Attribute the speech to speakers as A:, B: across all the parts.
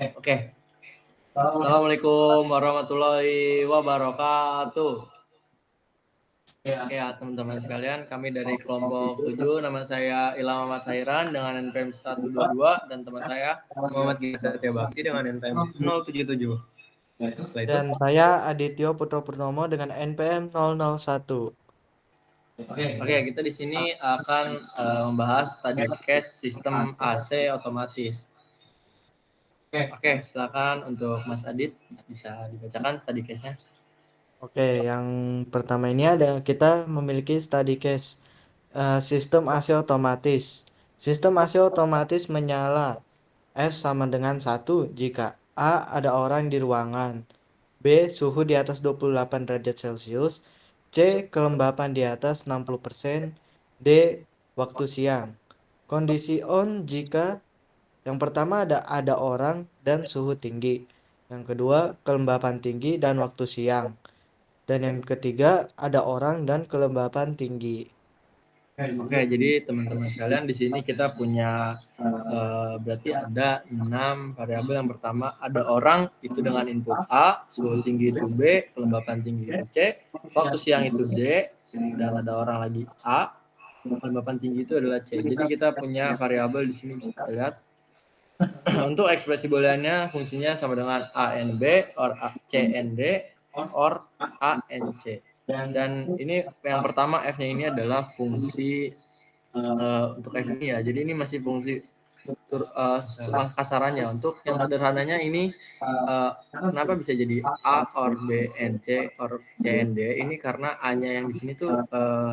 A: Oke. Assalamualaikum warahmatullahi wabarakatuh. Oke ya teman-teman sekalian, kami dari kelompok 7, nama saya Ilham Ahmad Hairan dengan NPM 122 dan teman saya Muhammad Gisa Satya Bakti dengan NPM 077. Setelah itu,
B: Dan saya Adityo Putro Purnomo dengan NPM 001.
A: oke, kita di sini akan membahas study case sistem AC otomatis. Oke, silakan untuk Mas Adit bisa dibacakan study case-nya.
B: Oke, yang pertama ini ada kita memiliki study case sistem AC otomatis. Sistem AC otomatis menyala. F sama dengan 1 jika A. Ada orang di ruangan, B. Suhu di atas 28 derajat Celcius, C. Kelembapan di atas 60%, D. Waktu siang. Kondisi on jika yang pertama ada orang dan suhu tinggi. Yang kedua, kelembapan tinggi dan waktu siang. Dan yang ketiga, ada orang dan kelembapan tinggi.
A: Oke, jadi teman-teman sekalian di sini kita punya berarti ada 6 variabel. Yang pertama ada orang itu dengan input A, suhu tinggi itu B, kelembapan tinggi itu C, waktu siang itu D, dan ada orang lagi A, kelembapan tinggi itu adalah C. Jadi kita punya variabel di sini bisa kita lihat. Untuk ekspresi booleannya fungsinya sama dengan A N B or C N D or A N C. Dan ini yang pertama F-nya ini adalah fungsi untuk F ini ya. Jadi ini masih fungsi kasarannya. Untuk yang sederhananya ini kenapa bisa jadi A or B N C or C N D ini karena A-nya yang di sini tuh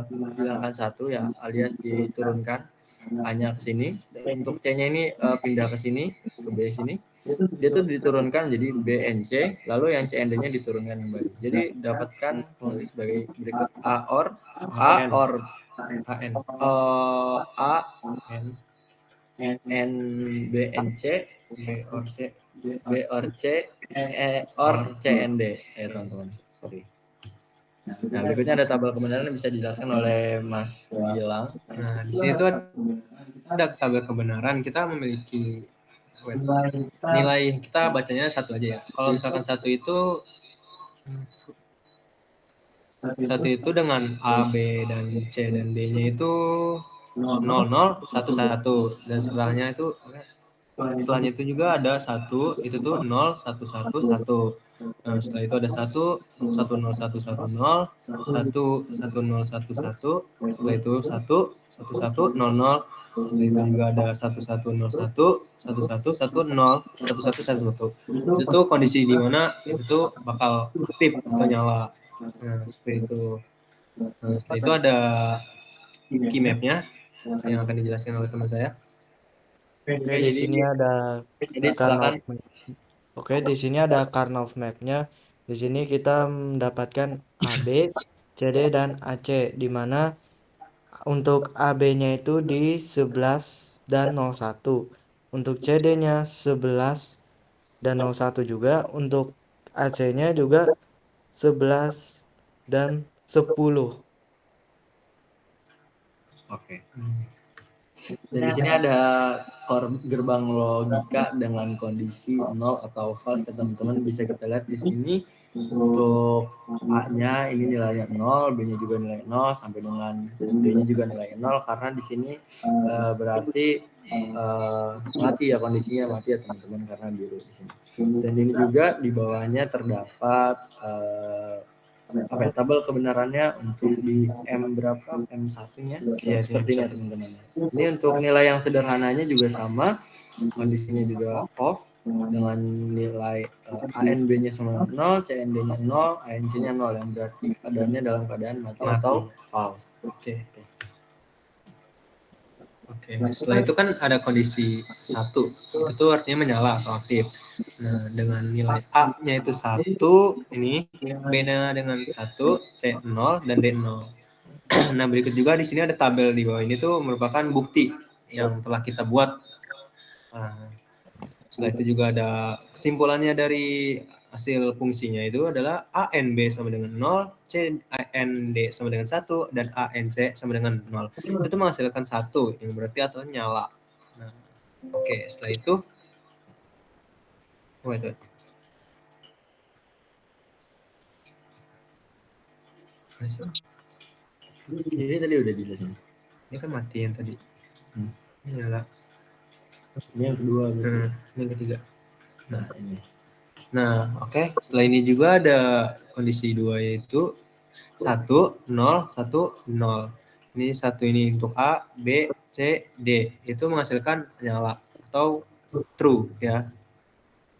A: dihilangkan satu ya, alias diturunkan A-nya ke sini. Untuk C-nya ini pindah ke sini, ke B sini. Dia tuh diturunkan jadi BNC, lalu yang CND-nya diturunkan kembali. Jadi dapatkan fungsi sebagai berikut A or AN A N B N C B or C B or C or CND ya teman-teman. Sorry. Nah, berikutnya ada tabel kebenaran yang bisa dijelaskan oleh Mas Gilang.
C: Nah, di sini tuh ada tabel kebenaran. Kita memiliki nilai, kita bacanya satu aja ya. Kalau misalkan satu itu dengan A, B, dan C dan D-nya itu 0, 0, 1, 1. Dan setelahnya itu juga ada 1, itu tuh 0, 1, 1, 1. Nah, setelah itu ada 1, 1, 0, 1, 1, 0, 1, 1, 0, 1, 1. Setelah itu 1, 1, 1, 0, 0. Setelah itu juga ada 1, 1, 0, 1, 1, 1, 1, 0, 1, 1, 1, 1. Itu tuh kondisi di mana itu tuh bakal aktif atau nyala. Nah, seperti itu. Nah, setelah itu ada key map-nya yang akan dijelaskan oleh teman saya.
B: Oke, di sini ada Karnaugh. Oke, di sini ada Karnaugh map-nya. Di sini kita mendapatkan AB, CD dan AC, di mana untuk AB-nya itu di 11 dan 01. Untuk CD-nya 11 dan 01 juga. Untuk AC-nya juga 11 dan 10.
A: Oke. Dan di sini ada gerbang logika dengan kondisi 0 atau false ya teman-teman. Bisa kita lihat di sini untuk A-nya ini nilainya 0, B-nya juga nilai 0 sampai dengan D-nya juga nilai 0 karena di sini berarti mati ya, kondisinya mati ya teman-teman karena biru di sini. Dan ini juga di bawahnya terdapat tabel kebenarannya untuk di M berapa, M1-nya ya seperti ini ya teman-teman. Ini untuk nilai yang sederhananya juga sama, kondisinya juga off dengan nilai ANB-nya sama 0, CND-nya 0, ANC-nya 0 yang berarti keadaannya dalam keadaan mati atau false. Oke.
C: Setelah itu kan ada kondisi 1. Itu artinya menyala atau aktif. Nah, dengan nilai A-nya itu 1, ini B-nya dengan 1, C 0 dan D 0. Nah, berikut juga di sini ada tabel di bawah ini tuh merupakan bukti yang telah kita buat. Nah, setelah itu juga ada kesimpulannya dari hasil fungsinya itu adalah ANB sama dengan 0, CAND sama dengan 1, dan ANC sama dengan 0. Itu menghasilkan 1, yang berarti atau nyala. Nah, oke, setelah itu Wait.
A: Jadi tadi udah dijelasin.
C: Ini kan mati yang tadi.
A: Hmm.
C: Ini nyala.
A: Ini yang kedua gitu.
C: Ini yang ketiga.
A: Nah, ini.
C: Nah, oke. Setelah ini juga ada kondisi 2 yaitu 1 0 1 0. Ini satu ini untuk A, B, C, D. Itu menghasilkan nyala atau true ya.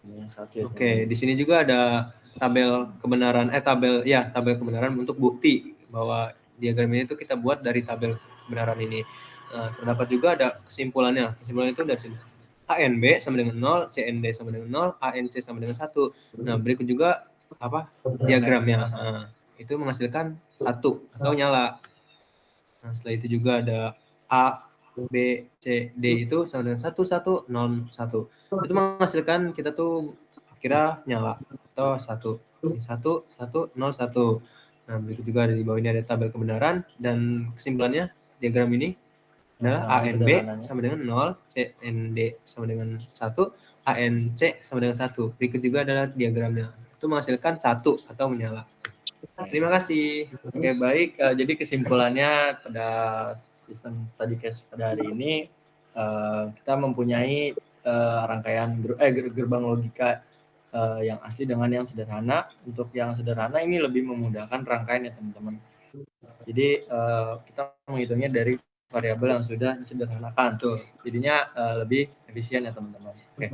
A: Ini yang satu ya.
C: Oke, di sini juga ada tabel kebenaran tabel kebenaran untuk bukti bahwa diagram ini tuh kita buat dari tabel kebenaran ini. Nah, terdapat juga ada kesimpulannya. Kesimpulan itu dari sini. ANB sama dengan 0, CND sama dengan 0, ANC sama dengan 1. Nah, berikut juga apa? Diagramnya. Nah, itu menghasilkan 1 atau nyala. Nah, setelah itu juga ada A, B, C, D itu sama dengan 1, 1, 0, 1. Itu menghasilkan kita tuh kira nyala atau 1. Ini 1, 1, 0, 1. Nah, berikut juga ada di bawah ini ada tabel kebenaran dan kesimpulannya diagram ini adalah ANB sama dengan 0, CND sama dengan 1, ANC sama dengan 1. Berikut juga adalah diagramnya. Itu menghasilkan 1 atau menyala. Terima kasih.
A: Oke, baik. Jadi kesimpulannya pada sistem study case pada hari ini kita mempunyai rangkaian gerbang logika yang asli dengan yang sederhana. Untuk yang sederhana ini lebih memudahkan rangkaian ya teman-teman. Jadi kita menghitungnya dari variabel yang sudah disederhanakan. Tuh. Jadinya lebih efisien ya teman-teman. Oke.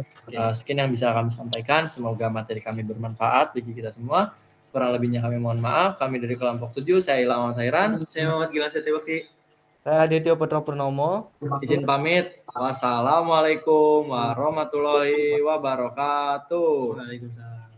A: Sekian yang bisa kami sampaikan. Semoga materi kami bermanfaat bagi kita semua. Kurang lebihnya kami mohon maaf. Kami dari kelompok 7, saya Ilham Thairan.
C: Saya Muhammad Gilang Setiabakti.
B: Saya Aditya Putra Purnomo.
A: Izin pamit. Wassalamualaikum warahmatullahi wabarakatuh.
C: Waalaikumsalam.